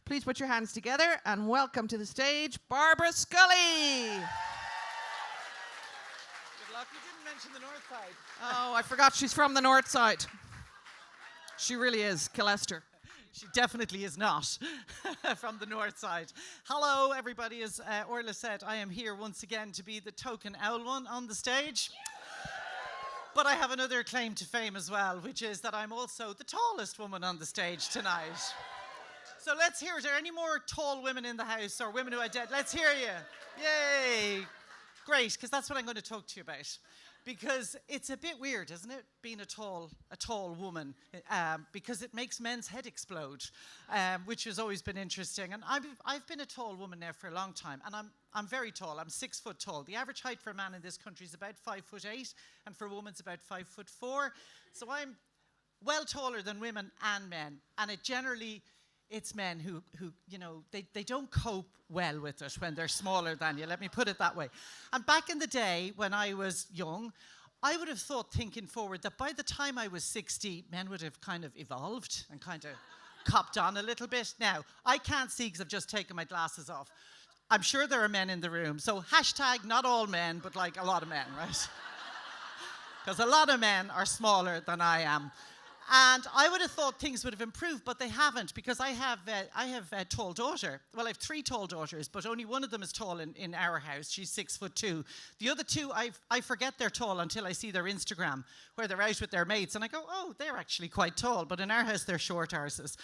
Please put your hands together and welcome to the stage, Barbara Scully. Good luck. You didn't mention the north side. Oh, I forgot she's from the north side. She really is. Killester. She definitely is not from the north side. Hello, everybody. As Orla said, I am here once again to be the token owl one on the stage. But I have another claim to fame as well, which is that I'm also the tallest woman on the stage tonight. So let's hear it. Are there any more tall women in the house or women who are dead? Let's hear you. Yay. Great, because that's what I'm going to talk to you about. Because it's a bit weird, isn't it, being a tall woman, because it makes men's head explode, which has always been interesting. And I've been a tall woman now for a long time, and I'm very tall. I'm 6 foot tall. The average height for a man in this country is about 5'8", and for a woman it's about 5'4". So I'm well taller than women and men, and it's men who you know, they don't cope well with it when they're smaller than you. Let me put it that way. And back in the day when I was young, I would have thought, thinking forward, that by the time I was 60, men would have kind of evolved and kind of copped on a little bit. Now, I can't see because I've just taken my glasses off. I'm sure there are men in the room. So hashtag not all men, but like a lot of men, right? Because a lot of men are smaller than I am. And I would have thought things would have improved, but they haven't, because I have a tall daughter. Well, I have 3 tall daughters, but only one of them is tall in our house. She's 6'2". The other 2, I forget they're tall until I see their Instagram, where they're out with their mates, and I go, oh, they're actually quite tall. But in our house, they're short arses.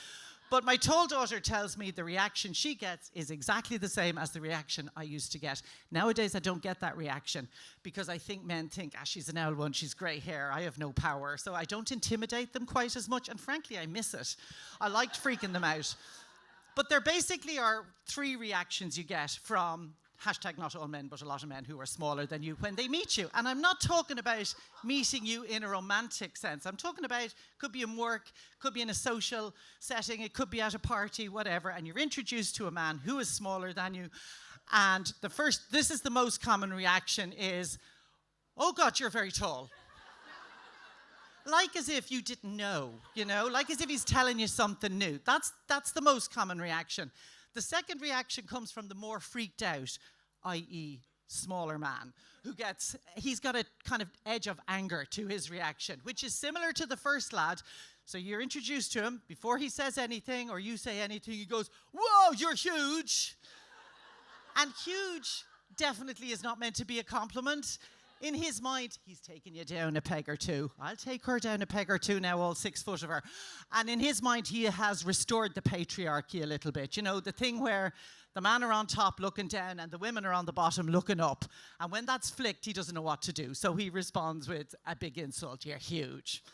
But my tall daughter tells me the reaction she gets is exactly the same as the reaction I used to get. Nowadays, I don't get that reaction because I think men think, she's an owl one, she's grey hair, I have no power. So I don't intimidate them quite as much, and frankly, I miss it. I liked freaking them out. But there basically are 3 reactions you get from hashtag not all men, but a lot of men who are smaller than you when they meet you. And I'm not talking about meeting you in a romantic sense. I'm talking about, could be in work, could be in a social setting, it could be at a party, whatever, and you're introduced to a man who is smaller than you. And this is the most common reaction is, oh God, you're very tall. Like as if you didn't know, you know, like as if he's telling you something new. That's the most common reaction. The second reaction comes from the more freaked out, i.e. smaller man, he's got a kind of edge of anger to his reaction, which is similar to the first lad. So you're introduced to him, before he says anything or you say anything, he goes, whoa, you're huge. And huge definitely is not meant to be a compliment. In his mind, he's taking you down a peg or 2. I'll take her down a peg or 2 now, all 6 foot of her. And in his mind, he has restored the patriarchy a little bit. You know, the thing where the men are on top looking down and the women are on the bottom looking up. And when that's flicked, he doesn't know what to do. So he responds with a big insult, you're huge.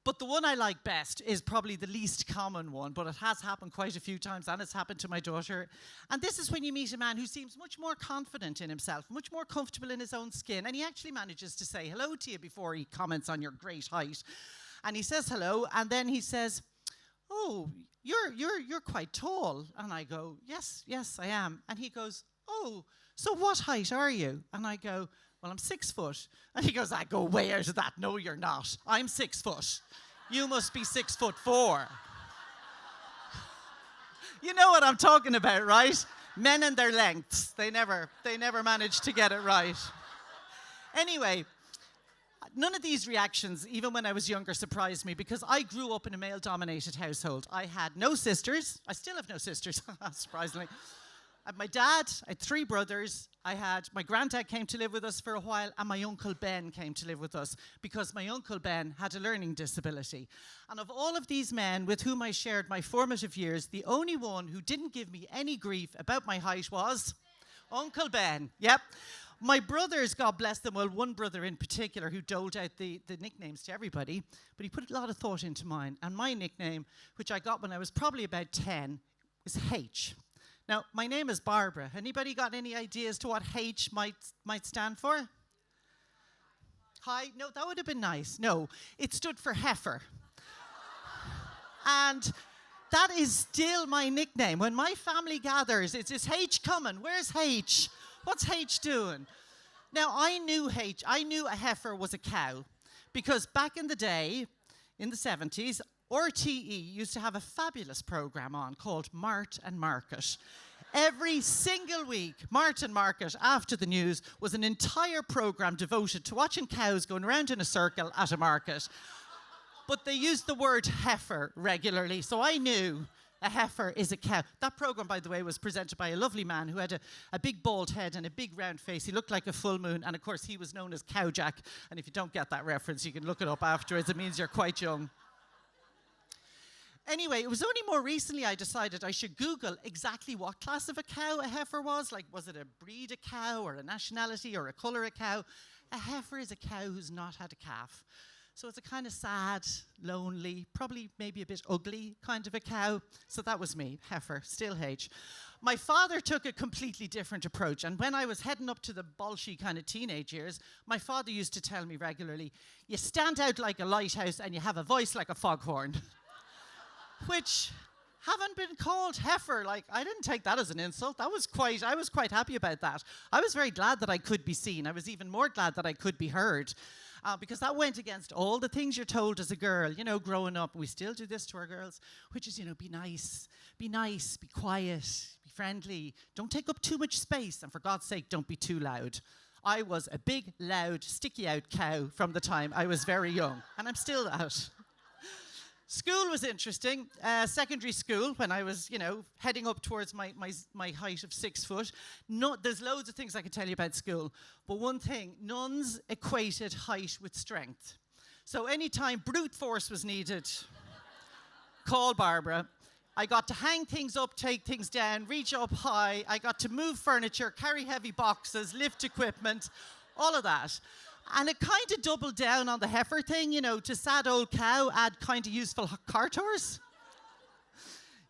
But the one I like best is probably the least common one, but it has happened quite a few times, and it's happened to my daughter. And this is when you meet a man who seems much more confident in himself, much more comfortable in his own skin, and he actually manages to say hello to you before he comments on your great height. And he says hello, and then he says, oh, you're quite tall. And I go, yes, I am. And he goes, oh, so what height are you? And I go, well, I'm 6 foot. And he goes, I go way out of that. No, you're not. I'm 6 foot. You must be 6'4". You know what I'm talking about, right? Men and their lengths. They never manage to get it right. Anyway, none of these reactions, even when I was younger, surprised me because I grew up in a male-dominated household. I had no sisters. I still have no sisters, surprisingly. I had my dad, I had 3 brothers, my granddad came to live with us for a while, and my Uncle Ben came to live with us because my Uncle Ben had a learning disability. And of all of these men with whom I shared my formative years, the only one who didn't give me any grief about my height was Uncle Ben. Yep. My brothers, God bless them, well, one brother in particular who doled out the nicknames to everybody, but he put a lot of thought into mine. And my nickname, which I got when I was probably about 10, was H. Now, my name is Barbara. Anybody got any idea as to what H might stand for? Hi? No, that would have been nice. No, it stood for heifer. And that is still my nickname. When my family gathers, it's, is H coming? Where's H? What's H doing? Now, I knew a heifer was a cow because back in the day, in the 70s, RTE used to have a fabulous programme on called Mart and Market. Every single week, Mart and Market, after the news, was an entire programme devoted to watching cows going around in a circle at a market. But they used the word heifer regularly, so I knew a heifer is a cow. That programme, by the way, was presented by a lovely man who had a big bald head and a big round face. He looked like a full moon, and of course he was known as Cowjack. And if you don't get that reference, you can look it up afterwards. It means you're quite young. Anyway, it was only more recently I decided I should Google exactly what class of a cow a heifer was. Like, was it a breed of cow or a nationality or a colour of cow? A heifer is a cow who's not had a calf. So it's a kind of sad, lonely, probably maybe a bit ugly kind of a cow. So that was me, heifer, still H. My father took a completely different approach. And when I was heading up to the bolshy kind of teenage years, my father used to tell me regularly, you stand out like a lighthouse and you have a voice like a foghorn. Which, having been called heifer, like, I didn't take that as an insult. I was quite happy about that. I was very glad that I could be seen. I was even more glad that I could be heard. Because that went against all the things you're told as a girl, you know, growing up. We still do this to our girls, which is, you know, be nice, be quiet, be friendly. Don't take up too much space, and for God's sake, don't be too loud. I was a big, loud, sticky-out cow from the time I was very young, and I'm still that. School was interesting. Secondary school, when I was, you know, heading up towards my height of 6 foot. There's loads of things I can tell you about school. But one thing, nuns equated height with strength. So anytime brute force was needed, call Barbara. I got to hang things up, take things down, reach up high. I got to move furniture, carry heavy boxes, lift equipment, all of that. And it kind of doubled down on the heifer thing, you know, to sad old cow, add kind of useful car tours.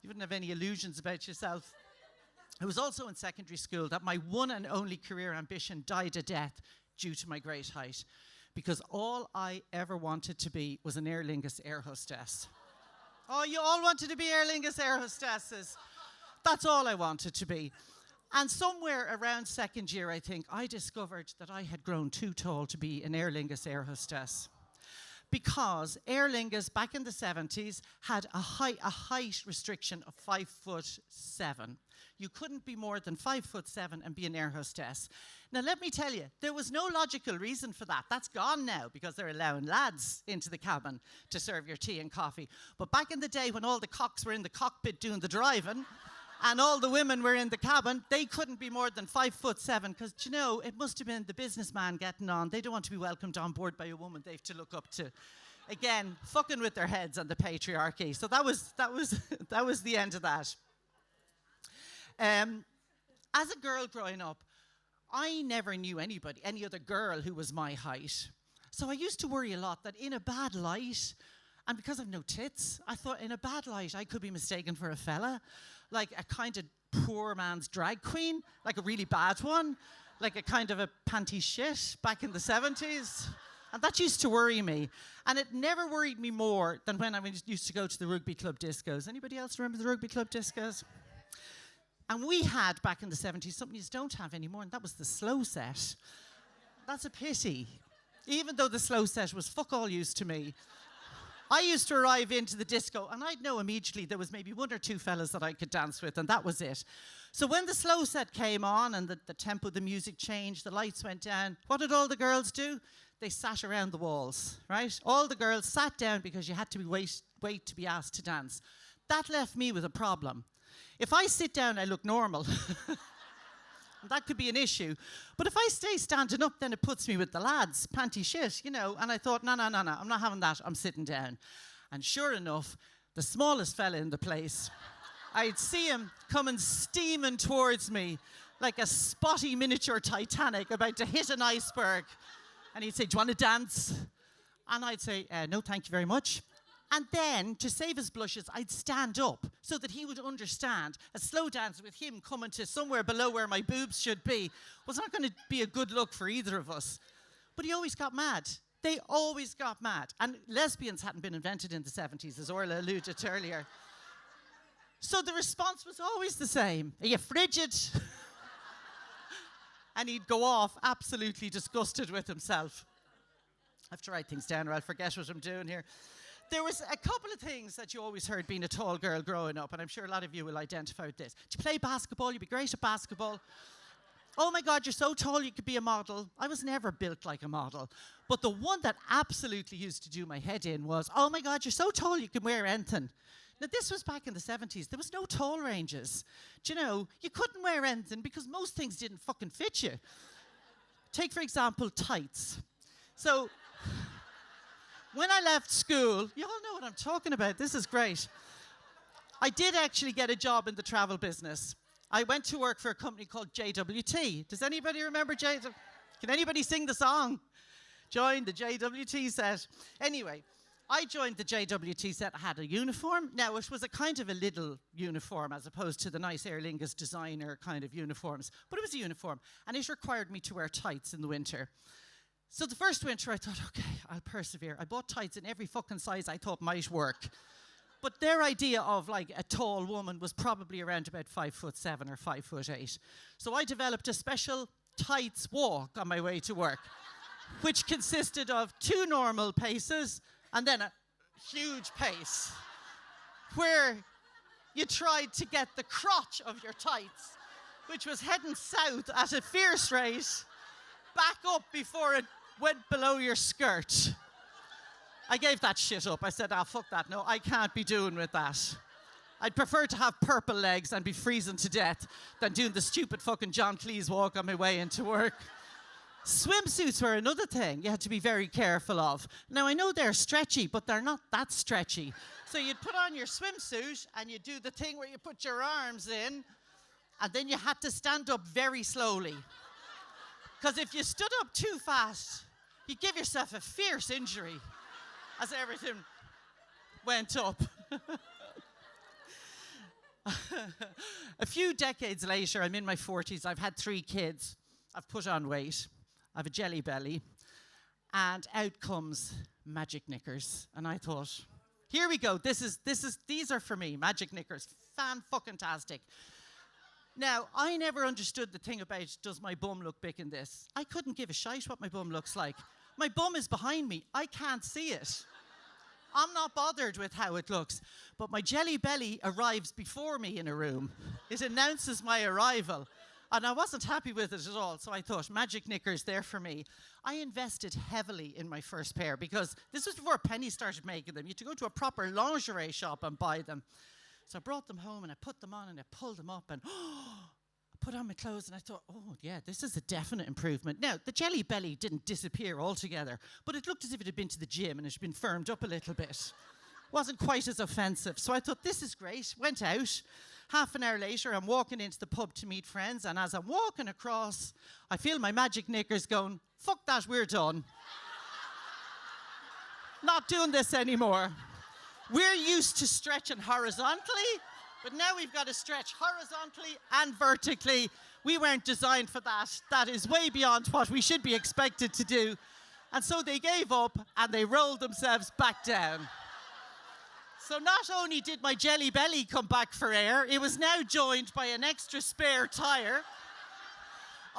You wouldn't have any illusions about yourself. It was also in secondary school that my one and only career ambition died a death due to my great height. Because all I ever wanted to be was an Aer Lingus air hostess. Oh, you all wanted to be Aer Lingus air hostesses. That's all I wanted to be. And somewhere around second year, I think, I discovered that I had grown too tall to be an Aer Lingus air hostess. Because Aer Lingus, back in the 70s, had a height restriction of 5'7". You couldn't be more than 5'7" and be an air hostess. Now, let me tell you, there was no logical reason for that. That's gone now, because they're allowing lads into the cabin to serve your tea and coffee. But back in the day, when all the cocks were in the cockpit doing the driving, and all the women were in the cabin, they couldn't be more than 5'7", because, you know, it must have been the businessman getting on. They don't want to be welcomed on board by a woman they have to look up to. Again, fucking with their heads on the patriarchy. So that was the end of that. As a girl growing up, I never knew any other girl who was my height. So I used to worry a lot that in a bad light, and because I've no tits, I thought in a bad light I could be mistaken for a fella. Like a kind of poor man's drag queen, like a really bad one, like a kind of a panty shit back in the 70s. And that used to worry me. And it never worried me more than when I used to go to the rugby club discos. Anybody else remember the rugby club discos? And we had, back in the 70s, something you don't have anymore, and that was the slow set. That's a pity. Even though the slow set was fuck all use to me. I used to arrive into the disco, and I'd know immediately there was maybe one or two fellas that I could dance with, and that was it. So when the slow set came on and the tempo of the music changed, the lights went down, what did all the girls do? They sat around the walls, right? All the girls sat down because you had to wait to be asked to dance. That left me with a problem. If I sit down, I look normal. That could be an issue. But if I stay standing up, then it puts me with the lads, panty shit, you know. And I thought, no, I'm not having that. I'm sitting down. And sure enough, the smallest fella in the place, I'd see him coming steaming towards me like a spotty miniature Titanic about to hit an iceberg. And he'd say, do you want to dance? And I'd say, no, thank you very much. And then, to save his blushes, I'd stand up so that he would understand a slow dance with him coming to somewhere below where my boobs should be was not going to be a good look for either of us. But he always got mad. They always got mad. And lesbians hadn't been invented in the 70s, as Orla alluded to earlier. So the response was always the same. Are you frigid? And he'd go off absolutely disgusted with himself. I have to write things down or I'll forget what I'm doing here. There was a couple of things that you always heard being a tall girl growing up, and I'm sure a lot of you will identify with this. Did you play basketball? You'd be great at basketball. Oh my God, you're so tall you could be a model. I was never built like a model. But the one that absolutely used to do my head in was, oh my God, you're so tall you can wear anything. Now, this was back in the 70s. There was no tall ranges. Do you know, you couldn't wear anything because most things didn't fucking fit you. Take, for example, tights. So, when I left school, you all know what I'm talking about. This is great. I did actually get a job in the travel business. I went to work for a company called JWT. Does anybody remember JWT? Can anybody sing the song? Join the JWT set. Anyway, I joined the JWT set. I had a uniform. Now, it was a kind of a little uniform as opposed to the nice Aer Lingus designer kind of uniforms. But it was a uniform, and it required me to wear tights in the winter. So the first winter, I thought, okay, I'll persevere. I bought tights in every fucking size I thought might work. But their idea of like a tall woman was probably around about 5'7" or 5'8". So I developed a special tights walk on my way to work, which consisted of 2 normal paces and then a huge pace, where you tried to get the crotch of your tights, which was heading south at a fierce rate, back up before it went below your skirt. I gave that shit up. I said, fuck that. No, I can't be doing with that. I'd prefer to have purple legs and be freezing to death than doing the stupid fucking John Cleese walk on my way into work. Swimsuits were another thing you had to be very careful of. Now, I know they're stretchy, but they're not that stretchy. So you'd put on your swimsuit and you'd do the thing where you put your arms in, and then you had to stand up very slowly. Because if you stood up too fast, you'd give yourself a fierce injury as everything went up. A few decades later, I'm in my 40s, I've had 3 kids, I've put on weight, I have a jelly belly, and out comes magic knickers. And I thought, here we go, these are for me, magic knickers, fan-fucking-tastic. Now, I never understood the thing about, does my bum look big in this? I couldn't give a shite what my bum looks like. My bum is behind me. I can't see it. I'm not bothered with how it looks. But my jelly belly arrives before me in a room. It announces my arrival. And I wasn't happy with it at all. So I thought, magic knickers, they're for me. I invested heavily in my first pair because this was before Penny started making them. You had to go to a proper lingerie shop and buy them. So I brought them home and I put them on and I pulled them up and I put on my clothes and I thought, oh yeah, this is a definite improvement. Now, the jelly belly didn't disappear altogether, but it looked as if it had been to the gym and it had been firmed up a little bit. Wasn't quite as offensive. So I thought, this is great. Went out. Half an hour later, I'm walking into the pub to meet friends, and as I'm walking across, I feel my magic knickers going, fuck that, we're done. Not doing this anymore. We're used to stretching horizontally, but now we've got to stretch horizontally and vertically. We weren't designed for that. That is way beyond what we should be expected to do. And so they gave up and they rolled themselves back down. So not only did my jelly belly come back for air, it was now joined by an extra spare tire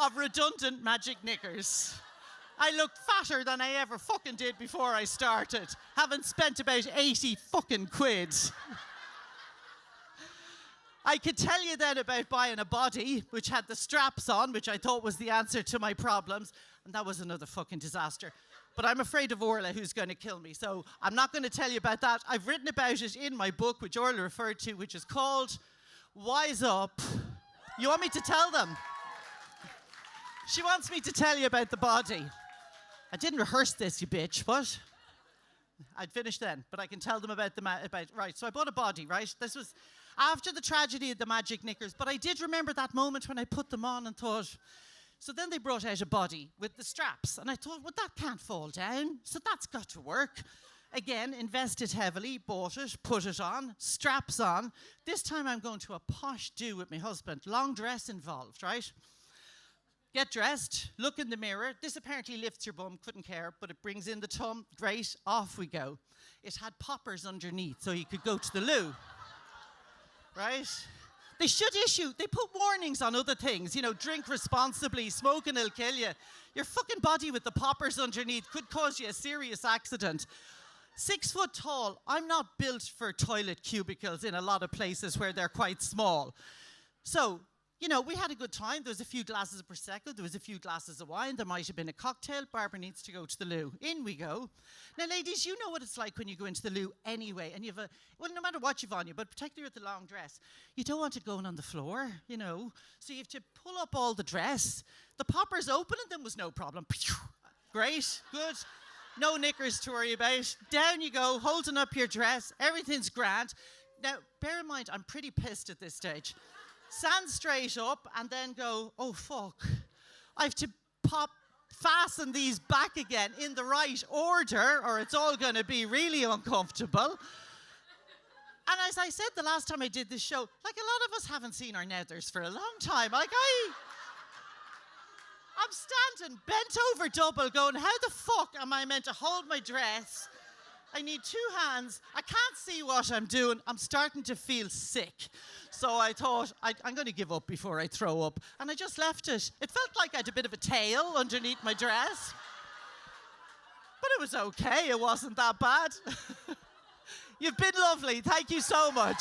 of redundant magic knickers. I looked fatter than I ever fucking did before I started, having spent about 80 fucking quid. I could tell you then about buying a body which had the straps on, which I thought was the answer to my problems, and that was another fucking disaster. But I'm afraid of Orla, who's going to kill me, so I'm not going to tell you about that. I've written about it in my book, which Orla referred to, which is called Wise Up. You want me to tell them? She wants me to tell you about the body. I didn't rehearse this, you bitch. What? I'd finish then, but I can tell them about right. So I bought a body, right? This was after the tragedy of the magic knickers, but I did remember that moment when I put them on and thought. So then they brought out a body with the straps, and I thought, well, that can't fall down, so that's got to work. Again, invested heavily, bought it, put it on, straps on. This time I'm going to a posh do with my husband, long dress involved, right? Get dressed, look in the mirror. This apparently lifts your bum, couldn't care, but it brings in the tum. Great, off we go. It had poppers underneath, so you could go to the loo. Right? They put warnings on other things. You know, drink responsibly, smoking will kill you. Your fucking body with the poppers underneath could cause you a serious accident. 6 foot tall. I'm not built for toilet cubicles in a lot of places where they're quite small. So, you know, we had a good time. There was a few glasses of Prosecco. There was a few glasses of wine. There might have been a cocktail. Barbara needs to go to the loo. In we go. Now, ladies, you know what it's like when you go into the loo anyway. And you have well, no matter what you've on you, but particularly with the long dress, you don't want it going on the floor, you know. So you have to pull up all the dress. The popper's open and then was no problem. Great, good. No knickers to worry about. Down you go, holding up your dress. Everything's grand. Now, bear in mind, I'm pretty pissed at this stage. Stand straight up and then go, oh, fuck. I have to fasten these back again in the right order or it's all going to be really uncomfortable. And as I said the last time I did this show, like a lot of us haven't seen our nethers for a long time. Like I'm standing bent over double going, how the fuck am I meant to hold my dress? I need 2 hands. I can't see what I'm doing. I'm starting to feel sick. So I thought, I'm going to give up before I throw up. And I just left it. It felt like I had a bit of a tail underneath my dress. But it was okay. It wasn't that bad. You've been lovely. Thank you so much.